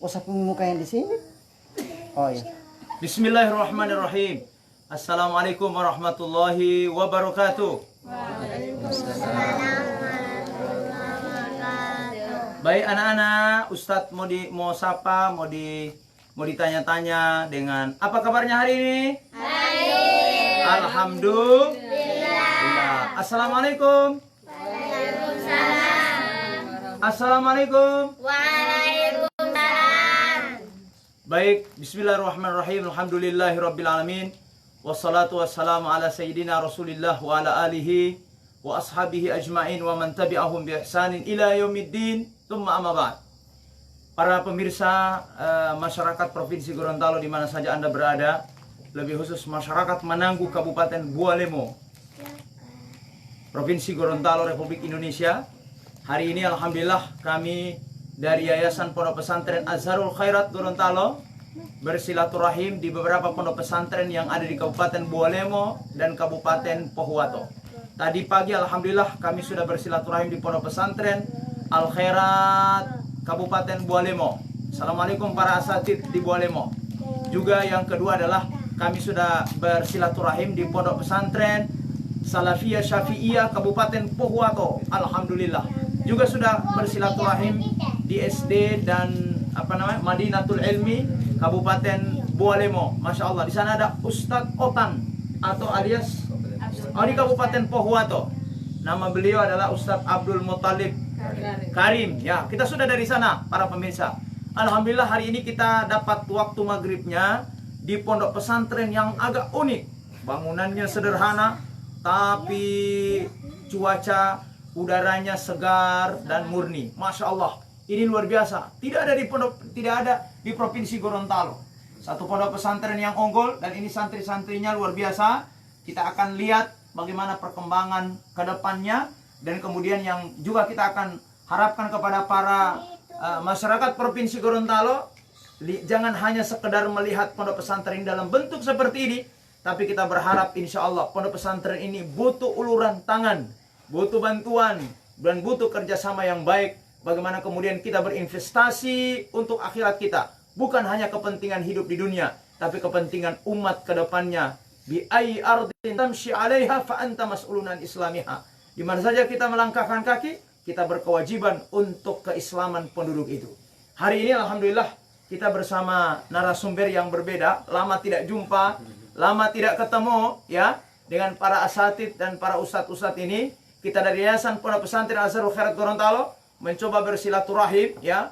Usap muka yang di sini. Oh iya. Bismillahirrahmanirrahim. Assalamualaikum warahmatullahi wabarakatuh. Baik anak-anak, Ustadz mau sapa, mau ditanya-tanya dengan apa kabarnya hari ini? Baik. Alhamdulillah. Assalamualaikum. Waalaikumsalam. Assalamualaikum. Baik, bismillahirrahmanirrahim. Alhamdulillahirrabbilalamin. Wassalatu wassalamu ala sayyidina Rasulillah wa ala alihi wa ashabihi ajma'in wa man tabi'ahum bi ihsanin ila yaumiddin. Tsumma amma ba'd. Para pemirsa masyarakat Provinsi Gorontalo di mana saja Anda berada, lebih khusus masyarakat Mananggu Kabupaten Bualemo, Provinsi Gorontalo, Republik Indonesia. Hari ini alhamdulillah kami dari Yayasan Pondok Pesantren Azharul Khairat Gorontalo bersilaturahim di beberapa pondok pesantren yang ada di Kabupaten Bualemo dan Kabupaten Pohuwato. Tadi pagi alhamdulillah kami sudah bersilaturahim di Pondok Pesantren Al Khairat Kabupaten Bualemo. Assalamualaikum para asatid di Bualemo. Juga yang kedua adalah kami sudah bersilaturahim di Pondok Pesantren Salafiyah Syafi'iyah Kabupaten Pohuwato. Alhamdulillah. Juga sudah bersilaturahim di SD dan Madinatul Ilmi Kabupaten Bualemo. Masya Allah, di sana ada Ustadz Otan atau alias di Kabupaten Pohuwato. Nama beliau adalah Ustadz Abdul Muttalib Karim. Ya, kita sudah dari sana para pemirsa. Alhamdulillah hari ini kita dapat waktu maghribnya di pondok pesantren yang agak unik. Bangunannya sederhana, tapi cuaca udaranya segar dan murni. Masya Allah, ini luar biasa. Tidak ada di Provinsi Gorontalo. Satu pondok pesantren yang unggul dan ini santri-santrinya luar biasa. Kita akan lihat bagaimana perkembangan ke depannya dan kemudian yang juga kita akan harapkan kepada para masyarakat Provinsi Gorontalo, jangan hanya sekedar melihat pondok pesantren dalam bentuk seperti ini, tapi kita berharap insya Allah pondok pesantren ini butuh uluran tangan, butuh bantuan, dan butuh kerjasama yang baik. Bagaimana kemudian kita berinvestasi untuk akhirat kita. Bukan hanya kepentingan hidup di dunia, tapi kepentingan umat ke depannya. Bi ayyi ardin tamshi 'alaiha fa anta mas'ulun an islamiha. Di mana saja kita melangkahkan kaki, kita berkewajiban untuk keislaman penduduk itu. Hari ini alhamdulillah kita bersama narasumber yang berbeda. Lama tidak jumpa, lama tidak ketemu ya dengan para asatid dan para ustadz-ustadz ini. Kita dari Yayasan Pondok Pesantren Azharul Khairat Gorontalo mencoba bersilaturahim ya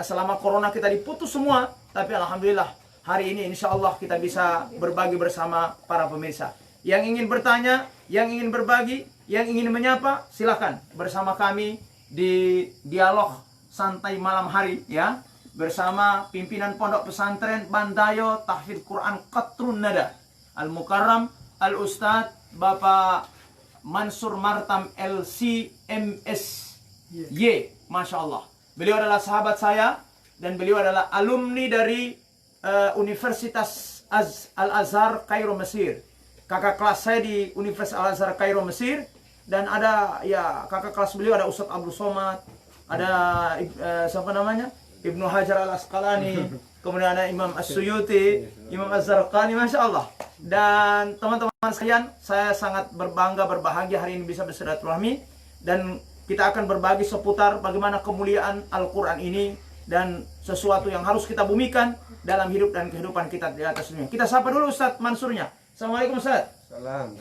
selama corona kita diputus semua, tapi alhamdulillah hari ini insya Allah kita bisa berbagi bersama para pemirsa. Yang ingin bertanya, yang ingin berbagi, yang ingin menyapa, silakan bersama kami di dialog santai malam hari ya bersama pimpinan Pondok Pesantren Bandayo Tahfidz Quran Qatrun Nada Al Mukarram Al Ustadz Bapak Mansur Martam LC MSY. Masya Allah, beliau adalah sahabat saya dan beliau adalah alumni dari Universitas Al-Azhar Kairo Mesir. Kakak kelas saya di Universitas Al-Azhar Kairo Mesir. Dan ada ya kakak kelas beliau ada Ustadz Abdul Somad, ada siapa namanya, Ibnu Hajar Al-Asqalani, kemudian ada Imam As-Suyuti, Imam Az-Zarqani. Masya Allah. Dan teman-teman sekalian, saya sangat berbahagia hari ini bisa bersilaturahmi dan kita akan berbagi seputar bagaimana kemuliaan Al-Quran ini dan sesuatu yang harus kita bumikan dalam hidup dan kehidupan kita di atas dunia. Kita sapa dulu Ustadz Mansurnya. Assalamualaikum Ustadz. Salam.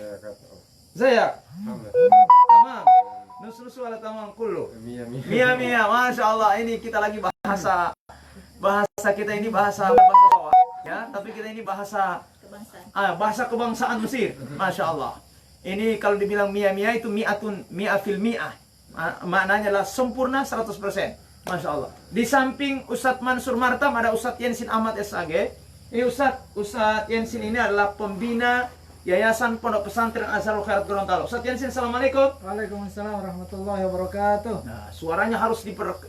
Saya. Tamam. Nus wala tamam kullu. Mia. Masya Allah, ini kita lagi bahasa kita ini bahasa Jawa ya, tapi kita ini bahasa kebangsaan Mesir. Masya Allah. Ini kalau dibilang mia itu mi'a fil mi'ah. Maknanya adalah sempurna 100%. Masya Allah. Di samping Ustadz Mansur Martam ada Ustadz Yensin Ahmad SAG. Ini Ustadz Yensin ini adalah pembina Yayasan Pondok Pesantren Azharul Khairat Gorontalo. Ustadz Yensin, assalamualaikum. Waalaikumsalam warahmatullahi wabarakatuh. Nah, suaranya harus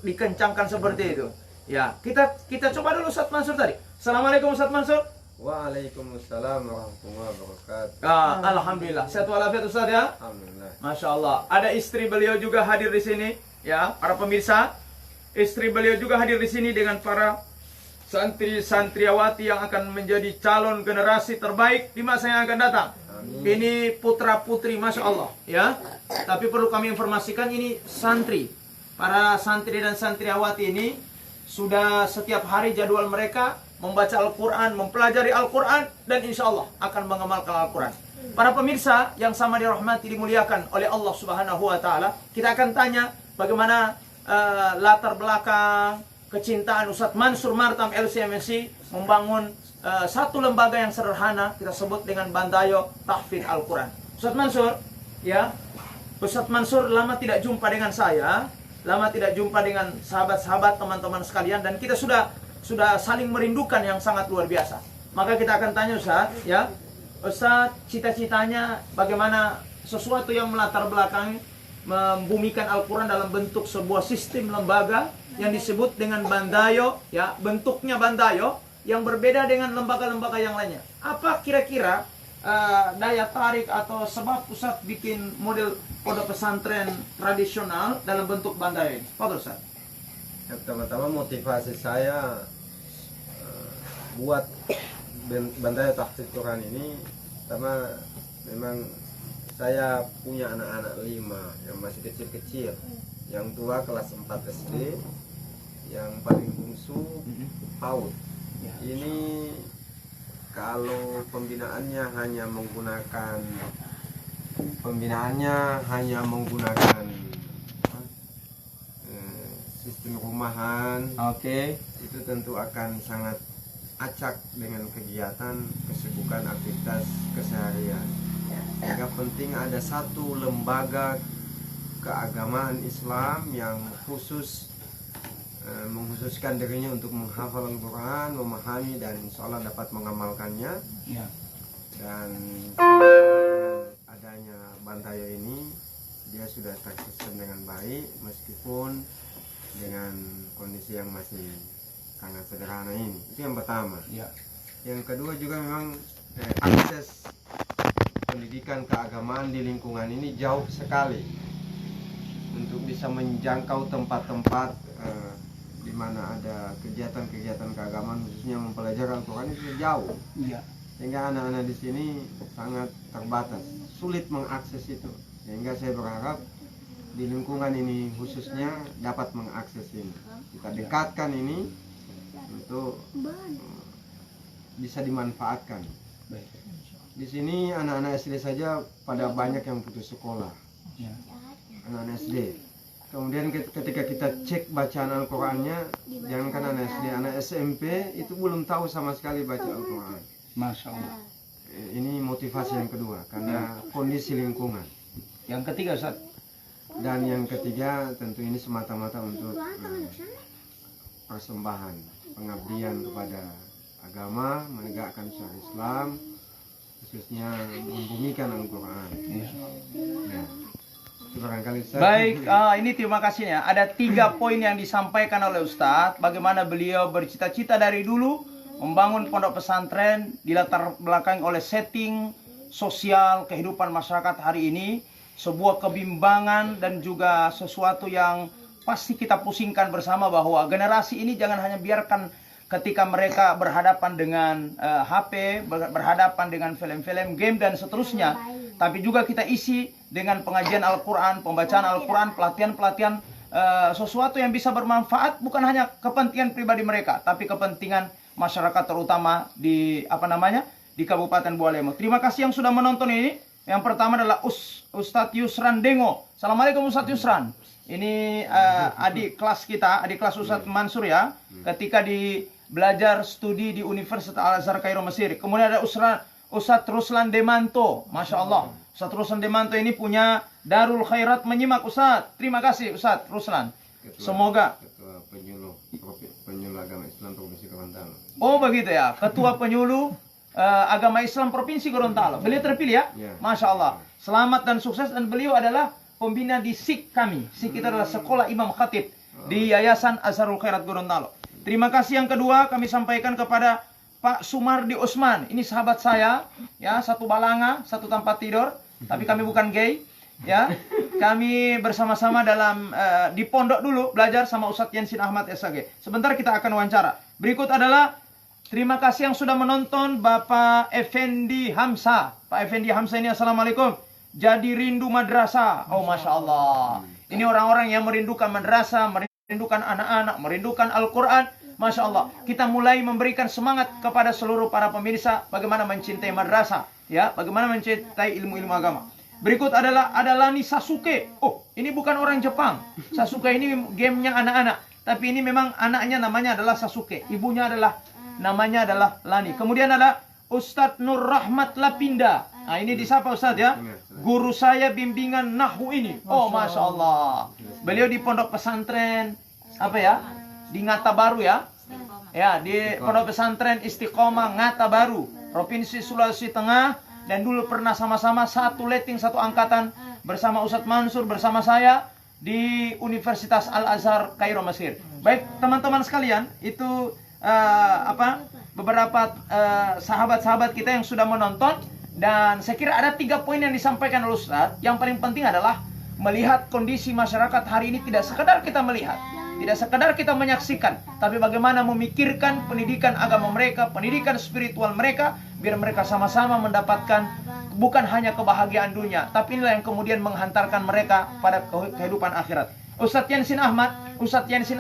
dikencangkan seperti itu. Ya, kita coba dulu Ustadz Mansur tadi. Assalamualaikum Ustadz Mansur. Waalaikumsalam warahmatullahi wabarakatuh. Alhamdulillah. Sehat walafiat Ustadz ya. Alhamdulillah. Masya Allah. Ada istri beliau juga hadir di sini, ya, para pemirsa. Istri beliau juga hadir di sini dengan para santri-santriawati yang akan menjadi calon generasi terbaik di masa yang akan datang. Ini putra-putri, Masya Allah, ya. Tapi perlu kami informasikan, ini santri. Para santri dan santriawati ini sudah setiap hari jadwal mereka membaca Al-Quran, mempelajari Al-Quran, dan insya Allah akan mengamalkan Al-Quran. Para pemirsa yang sama dirahmati, dimuliakan oleh Allah Subhanahu wa Ta'ala, kita akan tanya bagaimana latar belakang kecintaan Ustadz Mansur Martam LCMSI membangun satu lembaga yang sederhana kita sebut dengan Bantayo Tahfidz Al-Quran. Ustadz Mansur, ya, Ustadz Mansur lama tidak jumpa dengan saya, lama tidak jumpa dengan sahabat-sahabat, teman-teman sekalian, dan kita sudah saling merindukan yang sangat luar biasa. Maka kita akan tanya Ustadz, ya, Ustadz, cita-citanya bagaimana sesuatu yang melatar belakangi membumikan Al-Quran dalam bentuk sebuah sistem lembaga yang disebut dengan Bantayo, ya, bentuknya Bantayo yang berbeda dengan lembaga-lembaga yang lainnya. Apa kira-kira daya tarik atau sebab Ustadz bikin model pondok pesantren tradisional dalam bentuk Bantayo ini? Pak Ustadz. Yang pertama motivasi saya buat Bantayo Tahfidz Quran ini, pertama memang saya punya anak-anak 5 yang masih kecil-kecil. Yang tua kelas 4 SD, yang paling bungsu PAUD. Ini kalau pembinaannya hanya menggunakan sistem rumahan, itu tentu akan sangat acak dengan kegiatan, kesibukan, aktivitas keseharian. Sehingga penting ada satu lembaga keagamaan Islam yang khusus mengkhususkan dirinya untuk menghafal Al-Quran, memahami, dan insya Allah dapat mengamalkannya. Dan dengan adanya Bantayo ini, dia sudah tersistem dengan baik meskipun dengan kondisi yang masih sangat sederhana ini. Itu yang pertama. Yang kedua juga memang akses pendidikan keagamaan di lingkungan ini jauh sekali untuk bisa menjangkau tempat-tempat di mana ada kegiatan-kegiatan keagamaan, khususnya mempelajari Al-Quran, itu jauh. Sehingga anak-anak di sini sangat terbatas, sulit mengakses itu. Sehingga saya berharap di lingkungan ini khususnya dapat mengakses ini. Kita dekatkan ini untuk bisa dimanfaatkan. Di sini anak-anak SD saja pada banyak yang putus sekolah, anak-anak SD. Kemudian ketika kita cek bacaan Al-Qurannya, jangankan anak SD, anak SMP itu belum tahu sama sekali baca Al-Quran. Masya Allah. Ini motivasi yang kedua, karena kondisi lingkungan. Yang ketiga Ustaz. Dan yang ketiga tentu ini semata-mata untuk persembahan, pengabdian kepada agama, menegakkan syariat Islam, khususnya membumikan Al-Quran. Ya. Baik, ini terima kasih ya. Ada 3 poin yang disampaikan oleh Ustadz. Bagaimana beliau bercita-cita dari dulu membangun pondok pesantren di latar belakang oleh setting sosial kehidupan masyarakat hari ini. Sebuah kebimbangan dan juga sesuatu yang pasti kita pusingkan bersama, bahwa generasi ini jangan hanya biarkan ketika mereka berhadapan dengan HP, berhadapan dengan film-film, game, dan seterusnya. Tapi juga kita isi dengan pengajian Al-Quran, pembacaan Al-Quran, pelatihan-pelatihan, sesuatu yang bisa bermanfaat bukan hanya kepentingan pribadi mereka, tapi kepentingan masyarakat, terutama di di Kabupaten Bualemo. Terima kasih yang sudah menonton ini. Yang pertama adalah Ustadz Yusran Dengo. Assalamualaikum Ustadz Yusran. Ini adik kelas kita, adik kelas Ustadz Mansur ya, ketika belajar studi di Universitas Al-Azhar Kairo Mesir. Kemudian ada Ustadz Ruslan Demanto. Masya Allah, Ustadz Ruslan Demanto ini punya Darul Khairat Menyimak. Ustadz, terima kasih Ustadz Ruslan. Semoga Ketua penyuluh agama Islam Provinsi Gorontalo. Oh begitu ya, Ketua penyuluh agama Islam Provinsi Gorontalo. Beliau terpilih ya? Masya Allah. Selamat dan sukses. Dan beliau adalah pembina di SIK kami. SIK itu adalah Sekolah Imam Khatib di Yayasan Azharul Khairat Gorontalo. Terima kasih. Yang kedua kami sampaikan kepada Pak Sumardi Usman. Ini sahabat saya, ya, satu balanga, satu tempat tidur. Tapi kami bukan gay, ya. Kami bersama-sama dalam di pondok dulu belajar sama Ustadz Yensin Ahmad SAG. Sebentar kita akan wawancara. Berikut adalah terima kasih yang sudah menonton Bapak Effendi Hamzah. Pak Effendi Hamzah ini assalamualaikum. Jadi rindu madrasah. Oh Masya Allah. Ini orang-orang yang merindukan madrasah, merindukan anak-anak, merindukan Al-Quran. Masya Allah. Kita mulai memberikan semangat kepada seluruh para pemirsa bagaimana mencintai madrasah, ya, bagaimana mencintai ilmu-ilmu agama. Berikut adalah Lani Sasuke. Oh, ini bukan orang Jepang. Sasuke ini gamenya anak-anak, tapi ini memang anaknya namanya adalah Sasuke. Ibunya namanya adalah Lani. Kemudian ada Ustadz Nur Rahmat Lapinda. Nah, ini disapa Ustadz ya. Guru saya bimbingan Nahwu ini. Oh, Masya Allah. Beliau di pondok pesantren apa ya? Di Ngata Baru ya. Ya, di pondok pesantren Istiqomah Ngata Baru, Provinsi Sulawesi Tengah. Dan dulu pernah sama-sama satu letting, satu angkatan bersama Ustadz Mansur, bersama saya di Universitas Al-Azhar Kairo Mesir. Baik teman-teman sekalian, itu beberapa sahabat-sahabat kita yang sudah menonton. Dan saya kira ada 3 poin yang disampaikan oleh Ustadz. Yang paling penting adalah melihat kondisi masyarakat hari ini tidak sekedar kita melihat, tidak sekedar kita menyaksikan, tapi bagaimana memikirkan pendidikan agama mereka, pendidikan spiritual mereka, biar mereka sama-sama mendapatkan bukan hanya kebahagiaan dunia, tapi inilah yang kemudian menghantarkan mereka pada kehidupan akhirat. Ustadz Yansin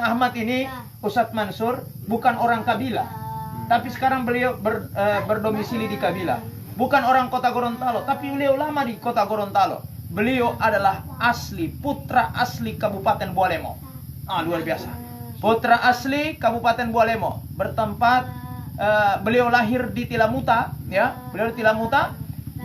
Ahmad ini, Ustadz Mansur, bukan orang Kabila, tapi sekarang beliau berdomisili di Kabila. Bukan orang kota Gorontalo, tapi beliau lama di kota Gorontalo. Beliau adalah putra asli Kabupaten Bualemo. Luar biasa. Putra asli Kabupaten Bualemo. Bertempat, beliau lahir di Tilamuta, ya. Beliau di Tilamuta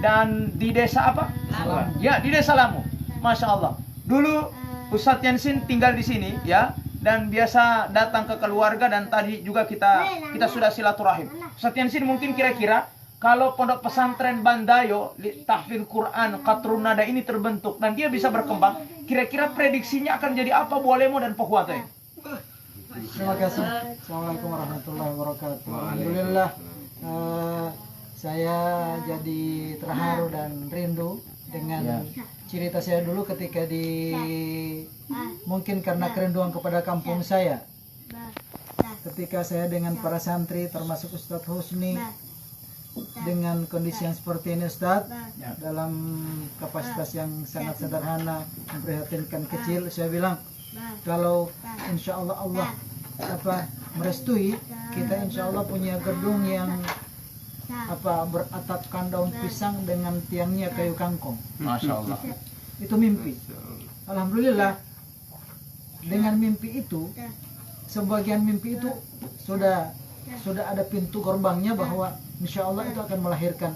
dan di desa apa? Lamu. Ya, di desa Lamu. Masya Allah. Dulu Ustadz Yansin tinggal di sini, ya. Dan biasa datang ke keluarga, dan tadi juga kita sudah silaturahim. Ustadz Yansin mungkin kira-kira kalau pondok pesantren Bandayo, tahfidz Quran, Qatrun Nada ini terbentuk dan dia bisa berkembang, kira-kira prediksinya akan jadi apa Bualemo dan Pohuwatay? Terima kasih. Assalamualaikum warahmatullahi wabarakatuh. Alhamdulillah, saya jadi terharu dan rindu dengan cerita saya dulu ketika mungkin karena kerinduan kepada kampung saya. Ketika saya dengan para santri termasuk Ustadz Husni, dengan kondisi yang seperti ini Ustadz, dalam kapasitas yang sangat sederhana, memprihatinkan kecil, saya bilang kalau insya Allah merestui, kita insya Allah punya gedung yang beratapkan daun pisang dengan tiangnya kayu kangkung. Masya Allah. Itu mimpi. Alhamdulillah, dengan mimpi itu, sebagian mimpi itu sudah ada pintu gerbangnya, bahwa insya Allah itu akan melahirkan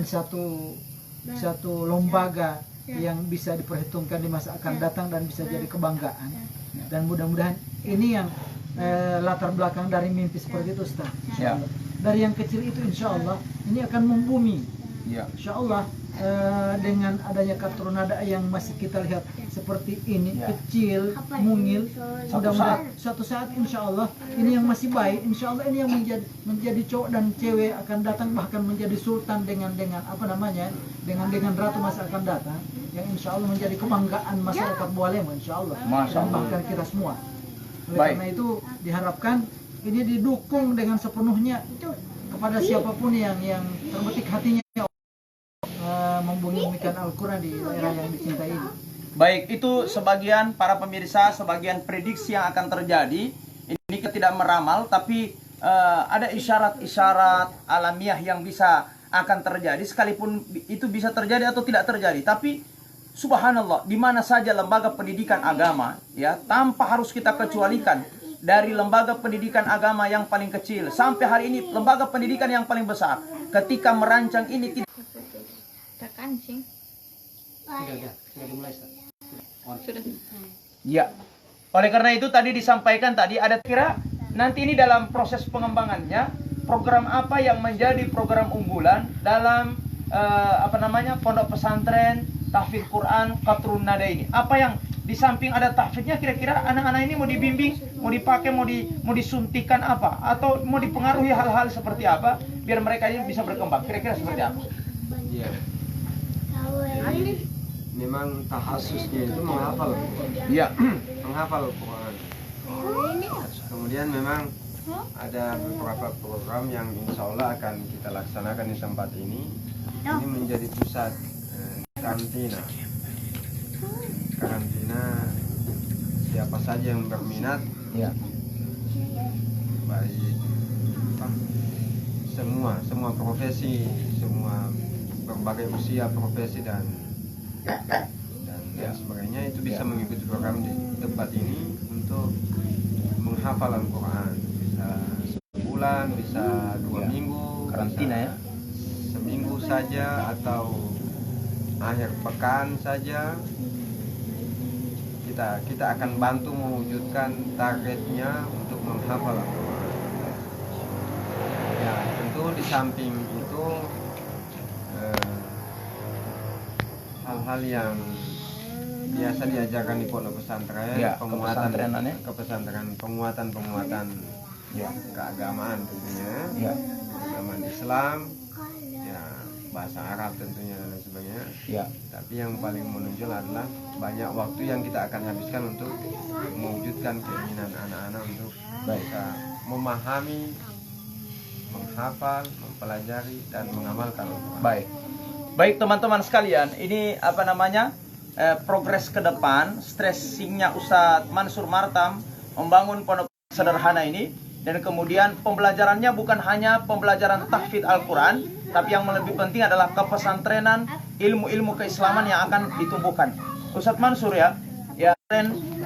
satu lembaga yang bisa diperhitungkan di masa akan datang dan bisa jadi kebanggaan. Dan mudah-mudahan ini yang latar belakang dari mimpi seperti itu Ustaz. Ya. Dari yang kecil itu insya Allah ini akan membumi. Ya. Insya Allah dengan adanya Qatrun Nada yang masih kita lihat seperti ini, kecil, mungil, mudah-mudahan suatu saat insya Allah ini yang masih baik, insya Allah ini yang menjadi cowok dan cewek akan datang, bahkan menjadi sultan dengan ratu masa akan datang, yang insya Allah menjadi kebanggaan masyarakat Bualemo insya Allah, dan bahkan kita semua. Oleh karena itu diharapkan ini didukung dengan sepenuhnya kepada siapapun yang terbetik hatinya membumikan Al-Quran di daerah yang dicintai ini. Baik, itu sebagian para pemirsa, sebagian prediksi yang akan terjadi. Ini kita tidak meramal, tapi ada isyarat-isyarat alamiah yang bisa akan terjadi, sekalipun itu bisa terjadi atau tidak terjadi. Tapi subhanallah, di mana saja lembaga pendidikan agama, ya, tanpa harus kita kecualikan, dari lembaga pendidikan agama yang paling kecil sampai hari ini lembaga pendidikan yang paling besar, ketika merancang ini tidak ya. Oleh karena itu tadi disampaikan ada kira nanti ini dalam proses pengembangannya, program apa yang menjadi program unggulan dalam pondok pesantren tahfidz Quran Qatrun Nada ini. Apa yang di samping ada tahfidznya, kira-kira anak-anak ini mau dibimbing, mau dipakai, mau disuntikan apa, atau mau dipengaruhi hal-hal seperti apa biar mereka ini bisa berkembang, kira-kira seperti apa? Iya. Memang tahasusnya itu menghafal. Iya. Menghafal Quran. Kemudian memang ada beberapa program yang insya Allah akan kita laksanakan di tempat ini. Ini menjadi pusat karantina. Karantina siapa saja yang berminat, Ya. baik semua profesi, semua berbagai usia profesi dan sebagainya itu bisa mengikuti program di tempat ini untuk menghafal Al-Quran. Bisa sebulan, bisa 2 minggu, Karantina bisa ya. seminggu saja atau akhir pekan saja. Kita akan bantu mewujudkan targetnya untuk menghafal Al-Quran. Ya, tentu di samping itu hal-hal yang biasa diajarkan di pondok pesantren, Ya, penguatan kepesantrenannya. kepesantren, penguatan Ya. keagamaan tentunya, Ya. keagamaan Islam, ya bahasa Arab tentunya dan lain sebagainya. Ya. Tapi yang paling menonjol adalah banyak waktu yang kita akan habiskan untuk mewujudkan keinginan anak-anak untuk bisa memahami, menghafal, mempelajari dan mengamalkan Al-Quran. Baik teman-teman sekalian, ini apa namanya progres ke depan, stressingnya Ustadz Mansur Martam membangun pondok sederhana ini, dan kemudian pembelajarannya bukan hanya pembelajaran tahfidz Al-Quran, tapi yang lebih penting adalah kepesantrenan, ilmu-ilmu keislaman yang akan ditumbuhkan. Ustadz Mansur ya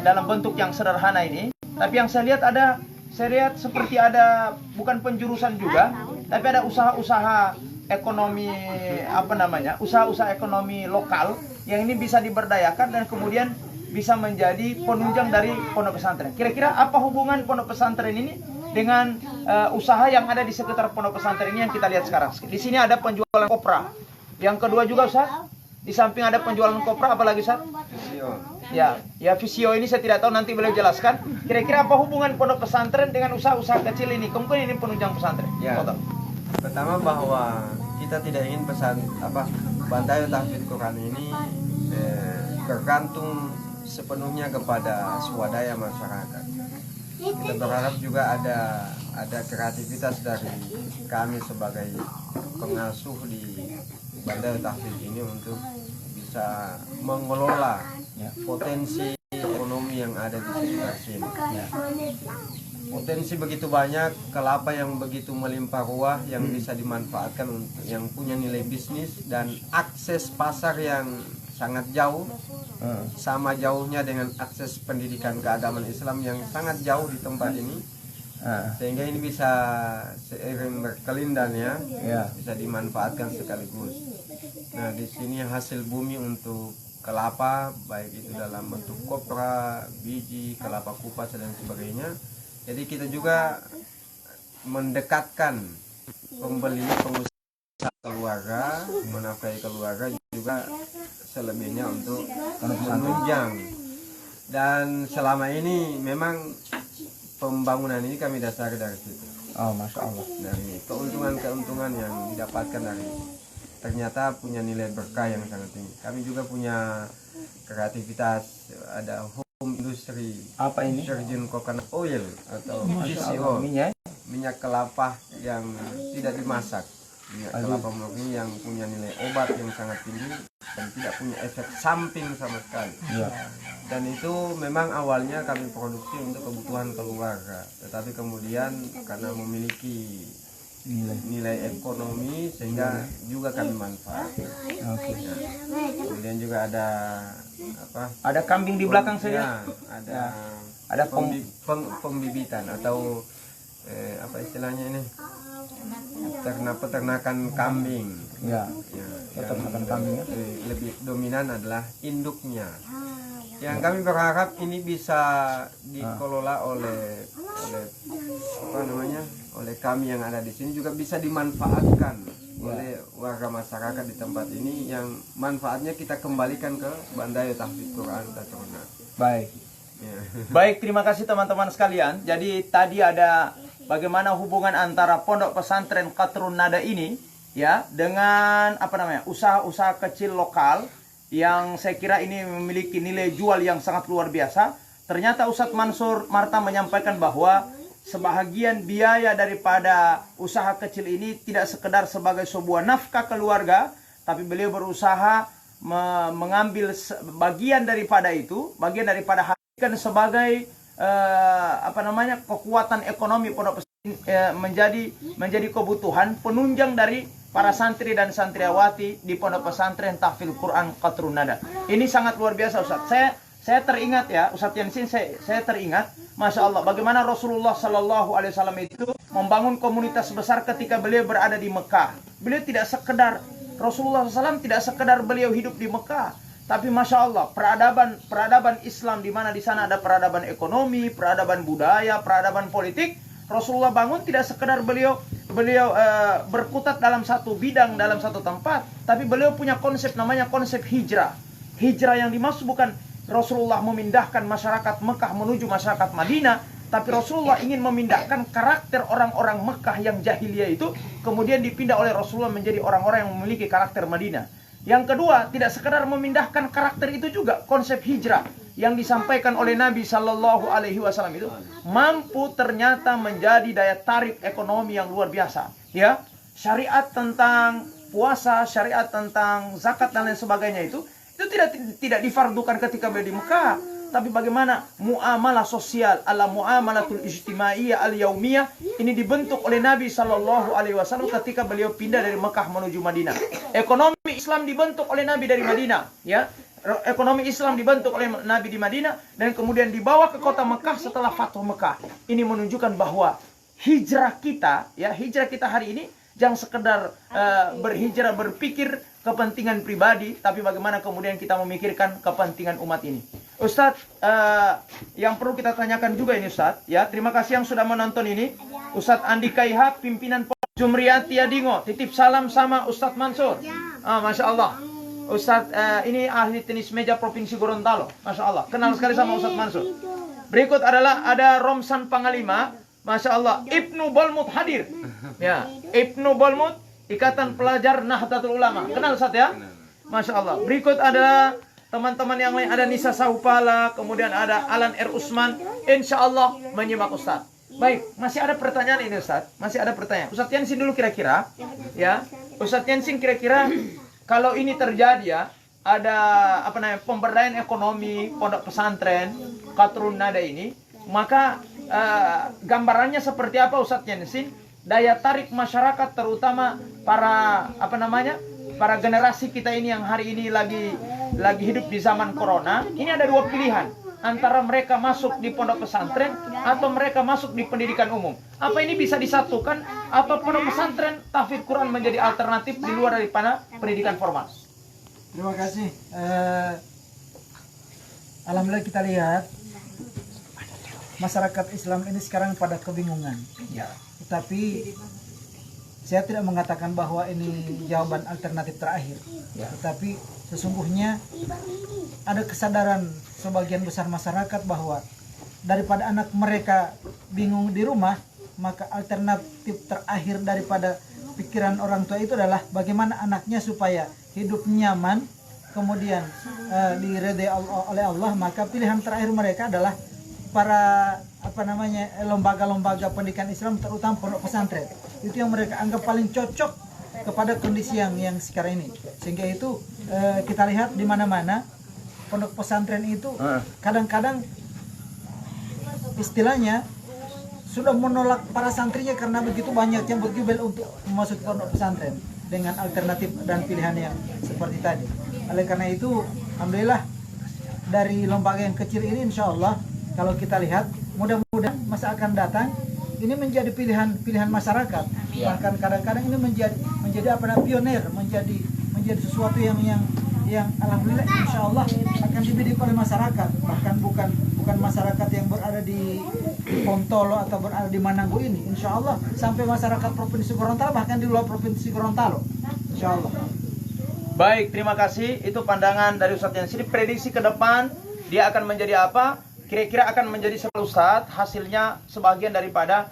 dalam bentuk yang sederhana ini, tapi yang saya lihat seperti ada bukan penjurusan juga, tapi ada usaha-usaha ekonomi usaha-usaha ekonomi lokal yang ini bisa diberdayakan dan kemudian bisa menjadi penunjang dari pondok pesantren. Kira-kira apa hubungan pondok pesantren ini dengan usaha yang ada di sekitar pondok pesantren ini yang kita lihat sekarang? Di sini ada penjualan kopra. Yang kedua juga Ustaz, di samping ada penjualan kopra, apalagi Ustaz? Ya visio ini saya tidak tahu, nanti beliau jelaskan. Kira-kira apa hubungan pondok pesantren dengan usaha-usaha kecil ini? Kemudian ini penunjang pesantren. Ya. Pertama bahwa kita tidak ingin Bantayan Tahfidz Quran ini bergantung sepenuhnya kepada swadaya masyarakat. Kita berharap juga ada kreativitas dari kami sebagai pengasuh di Bantayan Tahfidz ini untuk bisa mengelola potensi ekonomi yang ada di sekitar sini. Potensi begitu banyak, kelapa yang begitu melimpah ruah yang bisa dimanfaatkan untuk yang punya nilai bisnis dan akses pasar yang sangat jauh, sama jauhnya dengan akses pendidikan keagamaan Islam yang sangat jauh di tempat ini, sehingga ini bisa seiring berkelindannya bisa dimanfaatkan sekaligus. Nah, di sini hasil bumi untuk kelapa, baik itu dalam bentuk kopra, biji, kelapa kupas dan sebagainya. Jadi kita juga mendekatkan pembeli, pengusaha keluarga, menafkahi keluarga juga selebihnya untuk menunjang. Dan selama ini memang pembangunan ini kami dasari dari situ. Oh, Masya Allah. Dari keuntungan-keuntungan yang didapatkan dari ternyata punya nilai berkah yang sangat tinggi. Kami juga punya kreativitas, ada home industri, Apa ini? virgin coconut oil atau VCO, minyak kelapa yang tidak dimasak, minyak kelapa murni yang punya nilai obat yang sangat tinggi dan tidak punya efek samping sama sekali. Dan itu memang awalnya kami produksi untuk kebutuhan keluarga, tetapi kemudian karena memiliki nilai ekonomi sehingga juga kami manfaatkan. Kemudian juga ada kambing di belakang saya. Ada pembibitan atau istilahnya ini peternakan kambing. Peternakan kambing lebih dominan adalah induknya. Yang kami berharap ini bisa dikelola oleh kami yang ada di sini, juga bisa dimanfaatkan oleh warga masyarakat di tempat ini, yang manfaatnya kita kembalikan ke Bantayan Tahfidz Quran Tatruna. Baik, terima kasih teman-teman sekalian. Jadi tadi ada bagaimana hubungan antara pondok pesantren Qatrun Nada ini dengan usaha-usaha kecil lokal yang saya kira ini memiliki nilai jual yang sangat luar biasa. Ternyata Ustadz Mansur Martam menyampaikan bahwa sebahagian biaya daripada usaha kecil ini tidak sekedar sebagai sebuah nafkah keluarga, tapi beliau berusaha mengambil bagian daripada itu, bagian daripada hasilkan sebagai kekuatan ekonomi pondok pesantren, menjadi kebutuhan penunjang dari para santri dan santriawati di pondok pesantren Tahfidz Quran Qatrun Nada. Ini sangat luar biasa, Ustaz. Saya teringat ya, Ustaz Yansin, saya teringat, Masya Allah, bagaimana Rasulullah Sallallahu Alaihi Wasallam itu membangun komunitas besar ketika beliau berada di Mekah. Beliau tidak sekedar, Rasulullah SAW tidak sekedar beliau hidup di Mekah, tapi Masya Allah, peradaban Islam, di mana di sana ada peradaban ekonomi, peradaban budaya, peradaban politik. Rasulullah bangun tidak sekedar beliau berkutat dalam satu bidang, dalam satu tempat, tapi beliau punya konsep namanya konsep hijrah. Hijrah yang dimaksud bukan Rasulullah memindahkan masyarakat Mekah menuju masyarakat Madinah, tapi Rasulullah ingin memindahkan karakter orang-orang Mekah yang jahiliyah itu, kemudian dipindah oleh Rasulullah menjadi orang-orang yang memiliki karakter Madinah. Yang kedua, tidak sekedar memindahkan karakter itu juga, konsep hijrah yang disampaikan oleh Nabi Sallallahu Alaihi Wasallam itu mampu ternyata menjadi daya tarik ekonomi yang luar biasa. Ya, syariat tentang puasa, syariat tentang zakat dan lain sebagainya itu tidak difardukan ketika beliau di Mekah, tapi bagaimana muamalah sosial, muamalatul ijtimaiyah al-yaumiyah ini dibentuk oleh Nabi Sallallahu Alaihi Wasallam ketika beliau pindah dari Mekah menuju Madinah. Ekonomi Islam dibentuk oleh Nabi dari Madinah, ya. Ekonomi Islam dibentuk oleh Nabi di Madinah dan kemudian dibawa ke kota Mekah setelah Fathu Mekah. Ini menunjukkan bahwa hijrah kita hari ini jangan sekedar berhijrah berpikir kepentingan pribadi, tapi bagaimana kemudian kita memikirkan kepentingan umat ini. Ustadz, yang perlu kita tanyakan juga ini Ustadz, ya, terima kasih yang sudah menonton ini. Ustadz Andi Kaiha, pimpinan Jumriyati Adingo, titip salam sama Ustadz Mansur. Masya Allah. Ustadz ini ahli tenis meja Provinsi Gorontalo, Masya Allah. Kenal sekali sama Ustadz Mansur. Berikut adalah ada Romsan Pangalima, Masya Allah. Ibnu Bolmut hadir, ya, Ibnu Bolmut, Ikatan Pelajar Nahdlatul Ulama. Kenal Ustaz ya? Masya Allah. Berikut ada teman-teman yang lain. Ada Nisa Saupala. Kemudian ada Alan R. Usman. Insya Allah menyimak Ustaz. Baik, masih ada pertanyaan ini Ustaz. Masih ada pertanyaan. Ustaz Yansin dulu kira-kira. Ya, Ustaz Yansin kira-kira kalau ini terjadi ya, ada pemberdayaan ekonomi pondok pesantren Qatrun Nada ini, maka gambarannya seperti apa Ustaz Yansin? Daya tarik masyarakat terutama para para generasi kita ini yang hari ini lagi hidup di zaman corona. Ini ada dua pilihan, antara mereka masuk di pondok pesantren atau mereka masuk di pendidikan umum. Apa ini bisa disatukan atau pondok pesantren Tahfidz Quran menjadi alternatif di luar daripada pendidikan formal? Terima kasih. Alhamdulillah kita lihat masyarakat Islam ini sekarang pada kebingungan. Ya. Tetapi saya tidak mengatakan bahwa ini jawaban alternatif terakhir. Ya. Tetapi sesungguhnya ada kesadaran sebagian besar masyarakat bahwa daripada anak mereka bingung di rumah, maka alternatif terakhir daripada pikiran orang tua itu adalah bagaimana anaknya supaya hidup nyaman, kemudian diridai oleh Allah. Maka pilihan terakhir mereka adalah para lembaga-lembaga pendidikan Islam, terutama pondok pesantren. Itu yang mereka anggap paling cocok kepada kondisi yang sekarang ini. Sehingga itu kita lihat di mana-mana pondok pesantren itu kadang-kadang istilahnya sudah menolak para santrinya karena begitu banyak yang berjubel untuk masuk pondok pesantren dengan alternatif dan pilihan yang seperti tadi. Oleh karena itu, alhamdulillah dari lembaga yang kecil ini insya Allah kalau kita lihat mudah-mudahan masa akan datang ini menjadi pilihan masyarakat. Bahkan kadang-kadang ini menjadi pioner, menjadi sesuatu yang alhamdulillah insya Allah akan dibidik oleh masyarakat. Bahkan bukan masyarakat yang berada di Pontolo atau berada di Mananggu ini, insya Allah sampai masyarakat Provinsi Gorontalo, bahkan di luar Provinsi Gorontalo, insya Allah. Baik, terima kasih. Itu pandangan dari Ustadz Yansin. Prediksi ke depan dia akan menjadi apa? Kira-kira akan menjadi Ustadz, hasilnya sebagian daripada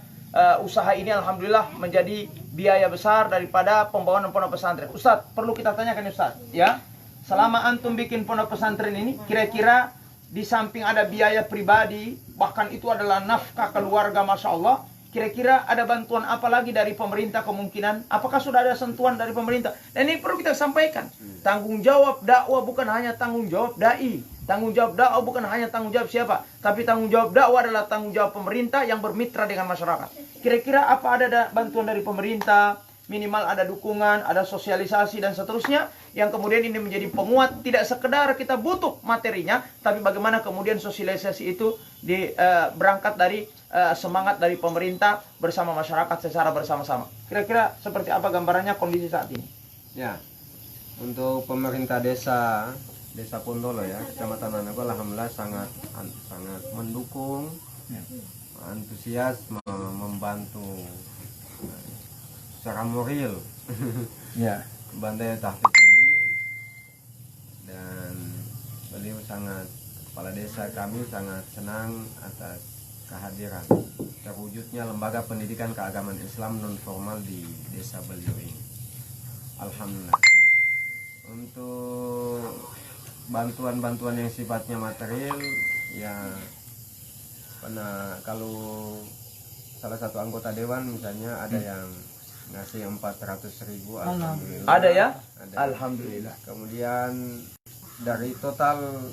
usaha ini alhamdulillah menjadi biaya besar daripada pembangunan pondok pesantren. Ustadz, perlu kita tanyakan Ustadz, ya. Selama antum bikin pondok pesantren ini, kira-kira di samping ada biaya pribadi, bahkan itu adalah nafkah keluarga, Masya Allah. Kira-kira ada bantuan apa lagi dari pemerintah kemungkinan? Apakah sudah ada sentuhan dari pemerintah? Dan ini perlu kita sampaikan. Tanggung jawab dakwah bukan hanya tanggung jawab dai. Tanggung jawab dakwah bukan hanya tanggung jawab siapa. Tapi tanggung jawab dakwah adalah tanggung jawab pemerintah yang bermitra dengan masyarakat. Kira-kira apa ada bantuan dari pemerintah? Minimal ada dukungan, ada sosialisasi dan seterusnya. Yang kemudian ini menjadi penguat. Tidak sekedar kita butuh materinya, tapi bagaimana kemudian sosialisasi itu berangkat dari semangat dari pemerintah bersama masyarakat secara bersama-sama. Kira-kira seperti apa gambarannya kondisi saat ini? Ya, untuk pemerintah desa Pondolo ya, Kecamatan Anago, alhamdulillah sangat mendukung, antusias membantu secara moral Ya. Bandai Tahfiz ini, dan beliau kepala desa kami sangat senang atas kehadiran terwujudnya lembaga pendidikan keagamaan Islam non formal di desa beliau ini. Alhamdulillah. Untuk bantuan-bantuan yang sifatnya material ya, kalau salah satu anggota dewan misalnya ada yang ngasih 400.000, alhamdulillah. Ada ya? Ada. Alhamdulillah. Kemudian dari total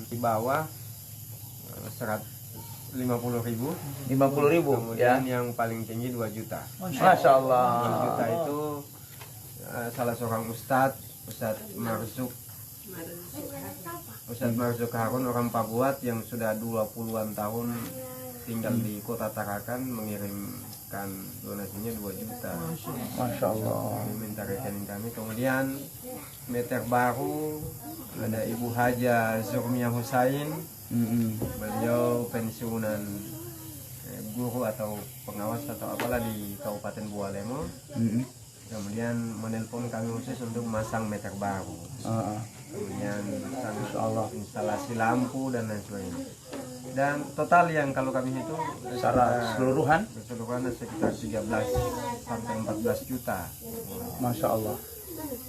di bawah 150.000. 50.000 Kemudian ya. yang paling tinggi 2 juta. Masya Allah. 2 juta itu salah seorang Ustadz Marzuk Harun, orang Pabuat yang sudah 20-an tahun tinggal di Kota Tarakan, mengirimkan donasinya 2 juta. Masya Allah. Ini minta rekening kami. Kemudian meter baru ada Ibu Haja Zurmia Husain. Beliau pensiunan guru atau pengawas atau apalah di Kabupaten Bualemo. Kemudian menelpon kami khusus untuk memasang meter baru. Kemudian instalasi lampu dan lain sebagainya. Dan total yang kalau kami itu Secara keseluruhan sekitar 13 sampai 14 juta. Masya Allah.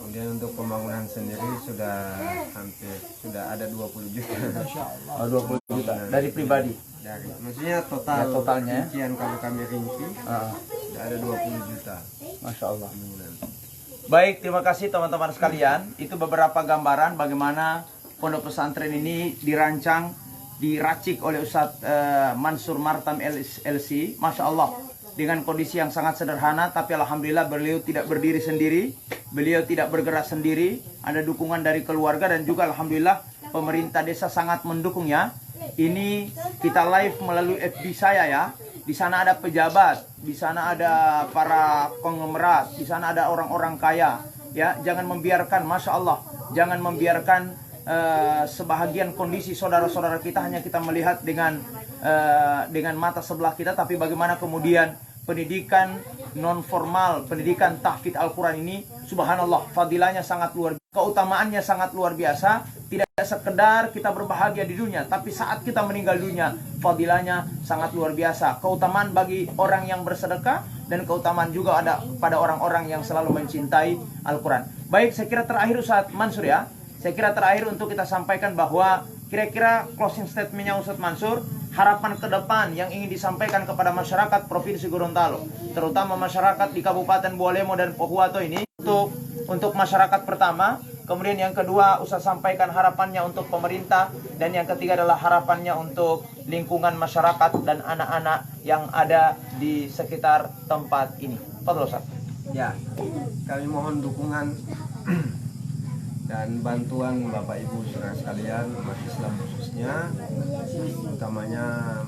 Kemudian untuk pembangunan sendiri sudah ada 20 juta. Masya Allah. 20 juta dari pribadi. Maksudnya totalnya rincian kalau kami rinci sudah ada 20 juta. Masya Allah. Baik, terima kasih teman-teman sekalian. Itu beberapa gambaran bagaimana pondok pesantren ini diracik oleh Ustadz Mansur Martam LC. Masya Allah, dengan kondisi yang sangat sederhana, tapi alhamdulillah beliau tidak berdiri sendiri, beliau tidak bergerak sendiri, ada dukungan dari keluarga dan juga alhamdulillah pemerintah desa sangat mendukungnya. Ini kita live melalui FB saya ya. Di sana ada pejabat, di sana ada para konglomerat, di sana ada orang-orang kaya. Ya, jangan membiarkan, Masya Allah, jangan membiarkan sebahagian kondisi saudara-saudara kita hanya kita melihat dengan mata sebelah kita, tapi bagaimana kemudian pendidikan non formal, pendidikan tahfidz Al-Quran ini, subhanallah, fadilahnya sangat luar biasa, keutamaannya sangat luar biasa. Tidak sekedar kita berbahagia di dunia, tapi saat kita meninggal dunia, fadilahnya sangat luar biasa. Keutamaan bagi orang yang bersedekah dan keutamaan juga ada pada orang-orang yang selalu mencintai Al-Quran. Baik, saya kira terakhir Ustadz Mansur ya. Saya kira terakhir untuk kita sampaikan bahwa kira-kira closing statementnya Ustadz Mansur, harapan ke depan yang ingin disampaikan kepada masyarakat Provinsi Gorontalo, terutama masyarakat di Kabupaten Bualemo dan Pohuwato ini, untuk masyarakat pertama, kemudian yang kedua Ustadz sampaikan harapannya untuk pemerintah, dan yang ketiga adalah harapannya untuk lingkungan masyarakat dan anak-anak yang ada di sekitar tempat ini. Fadhol Ustadz. Ya, kami mohon dukungan dan bantuan Bapak Ibu saudara sekalian, umat Islam khususnya, utamanya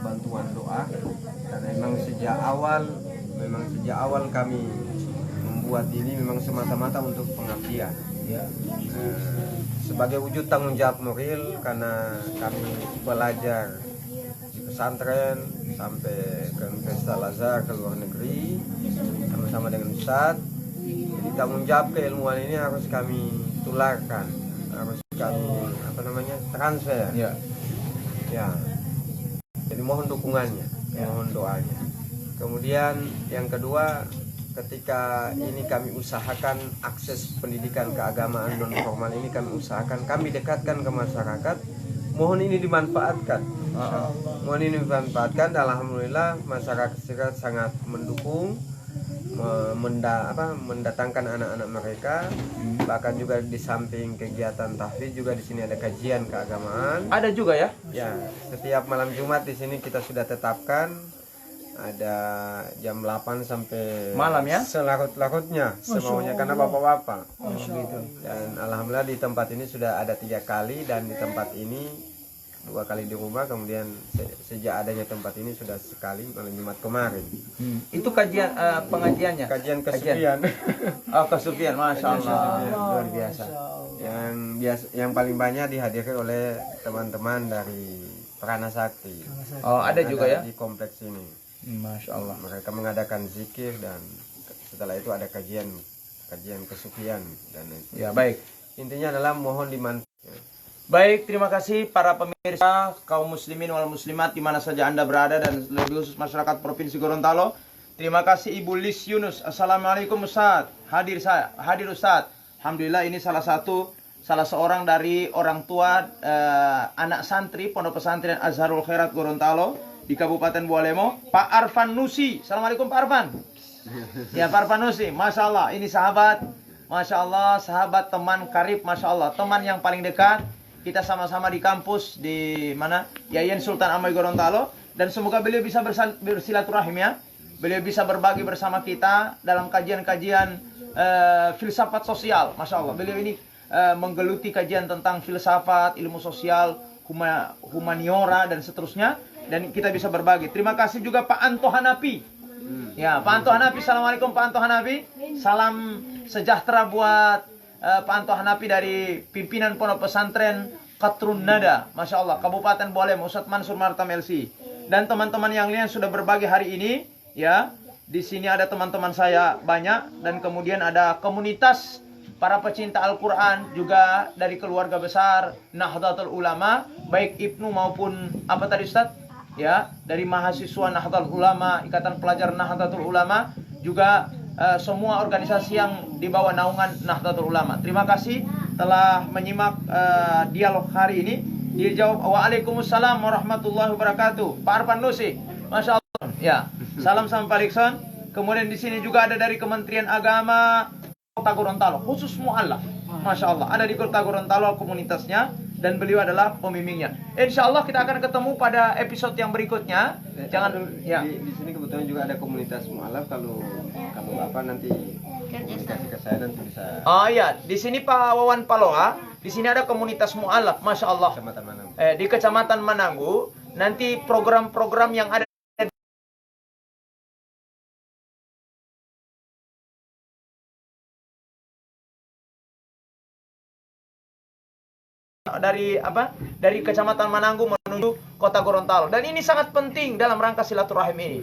bantuan doa. Dan memang sejak awal kami membuat ini memang semata-mata untuk pengabdian. Sebagai wujud tanggung jawab moral, karena kami belajar di pesantren sampai ke Universitas Al-Azhar, ke luar negeri sama-sama dengan Ustadz. Jadi tanggung jawab keilmuan ini harus kami tularkan, harus kami transfer. Ya. Jadi mohon dukungannya. Mohon doanya. Kemudian yang kedua, ketika ini kami usahakan akses pendidikan keagamaan non formal ini kami usahakan, kami dekatkan ke masyarakat. Mohon ini dimanfaatkan. Mohon ini dimanfaatkan. Alhamdulillah masyarakat sangat mendukung, mendatangkan anak-anak mereka. Bahkan juga di samping kegiatan tahfidz juga di sini ada kajian keagamaan. Ada juga ya? Ya, setiap malam Jumat di sini kita sudah tetapkan ada jam 8 sampai malam ya? Selarut-larutnya semaunya karena bapak-bapak. Dan alhamdulillah di tempat ini sudah ada 3 kali, dan di tempat ini 2 kali di rumah, kemudian sejak adanya tempat ini sudah sekali malam Jumat kemarin. Itu kajian pengajiannya? Kajian kesupian. Oh, kesupian, masya Allah. Luar biasa. Yang paling banyak dihadiri oleh teman-teman dari Prana Sakti. Oh, ada juga ya? Di kompleks ini. Masya Allah. Mereka mengadakan zikir, dan setelah itu ada kajian kesupian dan Ya, baik. intinya adalah mohon dimanfaatkan. Baik, terima kasih para pemirsa, kaum muslimin wal muslimat di mana saja Anda berada, dan lebih khusus masyarakat Provinsi Gorontalo. Terima kasih Ibu Lis Yunus. Assalamualaikum Ustaz. Hadir Ustaz. Alhamdulillah, ini salah seorang dari orang tua anak santri Pondok Pesantren Azharul Khairat Gorontalo di Kabupaten Bualemo, Pak Arfan Nusi. Assalamualaikum Pak Arfan. Ya, Pak Arfan Nusi, masya Allah, ini sahabat, masya Allah, sahabat, teman karib, masya Allah, teman yang paling dekat. Kita sama-sama di kampus di mana? Yayan Sultan Amai Gorontalo, dan semoga beliau bisa bersilaturahim ya. Beliau bisa berbagi bersama kita dalam kajian-kajian filsafat sosial, masya Allah. Beliau ini menggeluti kajian tentang filsafat, ilmu sosial, humaniora dan seterusnya, dan kita bisa berbagi. Terima kasih juga Pak Anto Hanapi. Ya, Pak Anto Hanapi. Assalamualaikum Pak Anto Hanapi. Salam sejahtera buat Pak Anto Hanapi dari pimpinan Pondok Pesantren Qatrun Nada, masya Allah, Kabupaten Bualem, Ustadz Mansur Martam LC, dan teman-teman yang lain sudah berbagi hari ini. Ya, di sini ada teman-teman saya banyak, dan kemudian ada komunitas para pecinta Al-Quran juga dari keluarga besar Nahdlatul Ulama, baik Ibnu maupun apa tadi Ustadz? Ya, dari mahasiswa Nahdlatul Ulama, Ikatan Pelajar Nahdlatul Ulama, juga semua organisasi yang di bawah naungan Nahdlatul Ulama. Terima kasih telah menyimak dialog hari ini. Dijawab Waalaikumsalam warahmatullahi wabarakatuh. Pak Arfan Nusi, masya Allah. Ya, salam sama Pak Rikson. Kemudian di sini juga ada dari Kementerian Agama Kota Gorontalo, khusus mu'alaf. Masya Allah, ada di Kota Gorontalo komunitasnya, dan beliau adalah pembimbingnya. Insya Allah kita akan ketemu pada episode yang berikutnya. Jangan ya. Di sini kebetulan juga ada komunitas mualaf. Kalau Bapak nanti komunikasi ke saya, nanti bisa. Oh iya, di sini Pak Wawan Paloa, di sini ada komunitas mualaf, masya Allah. Kecamatan Mananggu. Di Kecamatan Mananggu, nanti program-program yang ada dari Kecamatan Mananggu menuju Kota Gorontalo, dan ini sangat penting dalam rangka silaturahim ini.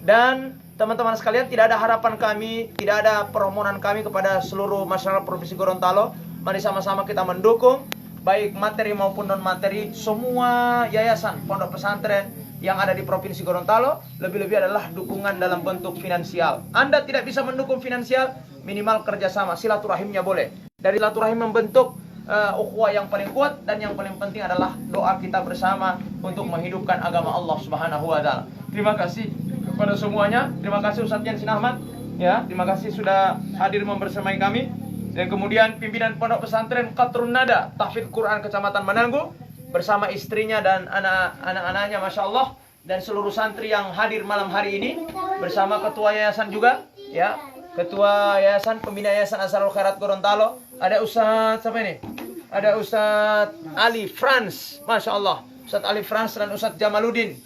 Dan teman-teman sekalian, tidak ada harapan kami, tidak ada permohonan kami kepada seluruh masyarakat Provinsi Gorontalo. Mari sama-sama kita mendukung baik materi maupun non materi semua yayasan pondok pesantren yang ada di Provinsi Gorontalo. Lebih-lebih adalah dukungan dalam bentuk finansial. Anda tidak bisa mendukung finansial, minimal kerjasama, silaturahimnya boleh. Dari silaturahim membentuk ukhuwah yang paling kuat, dan yang paling penting adalah doa kita bersama untuk menghidupkan agama Allah Subhanahu wa taala. Terima kasih kepada semuanya. Terima kasih Ustadz Yansin Ahmad. Ya, terima kasih sudah hadir membersamai kami. Dan kemudian pimpinan Pondok Pesantren Qatrun Nada Tahfidz Quran Kecamatan Mananggu bersama istrinya dan anak-anaknya, masya Allah, dan seluruh santri yang hadir malam hari ini bersama ketua yayasan juga, ya, ketua yayasan pembina yayasan Azharul Khairat Gorontalo. Ada Ustadz siapa ini? Ada Ustadz Ali Frans, masya Allah, Ustadz Ali Frans dan Ustadz Jamaluddin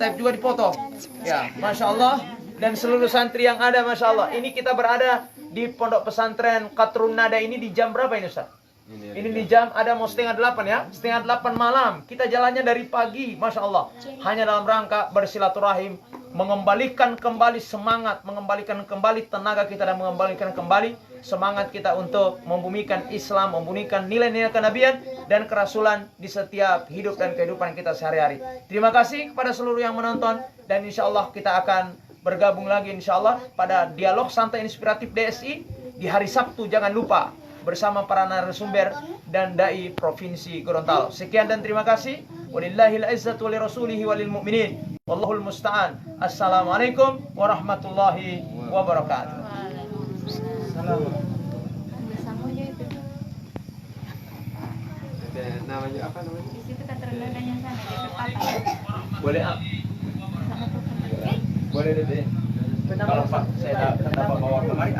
Taib juga dipoto. Ya, masya Allah, dan seluruh santri yang ada, masya Allah. Ini kita berada di Pondok Pesantren Qatrun Nada ini di jam berapa ini Ustadz? Ini di jam ada mau 7:30 ya, 7:30 malam. Kita jalannya dari pagi, masya Allah. Hanya dalam rangka bersilaturahim, mengembalikan kembali semangat, mengembalikan kembali tenaga kita, dan mengembalikan kembali semangat kita untuk membumikan Islam, membumikan nilai-nilai kenabian dan kerasulan di setiap hidup dan kehidupan kita sehari-hari. Terima kasih kepada seluruh yang menonton. Dan insya Allah kita akan bergabung lagi insya Allah pada dialog santai inspiratif DSI di hari Sabtu, jangan lupa, bersama para narasumber dan dai Provinsi Gorontalo. Sekian dan terima kasih. Walillahil izzatu wali rasulihi walil mu'minin. Wallahul musta'an. Assalamualaikum warahmatullahi wabarakatuh. Namanya apa namanya? Di situ keterangan yang sana, dekat papan. Boleh boleh deh. Kalau Pak saya dapat bawa kemari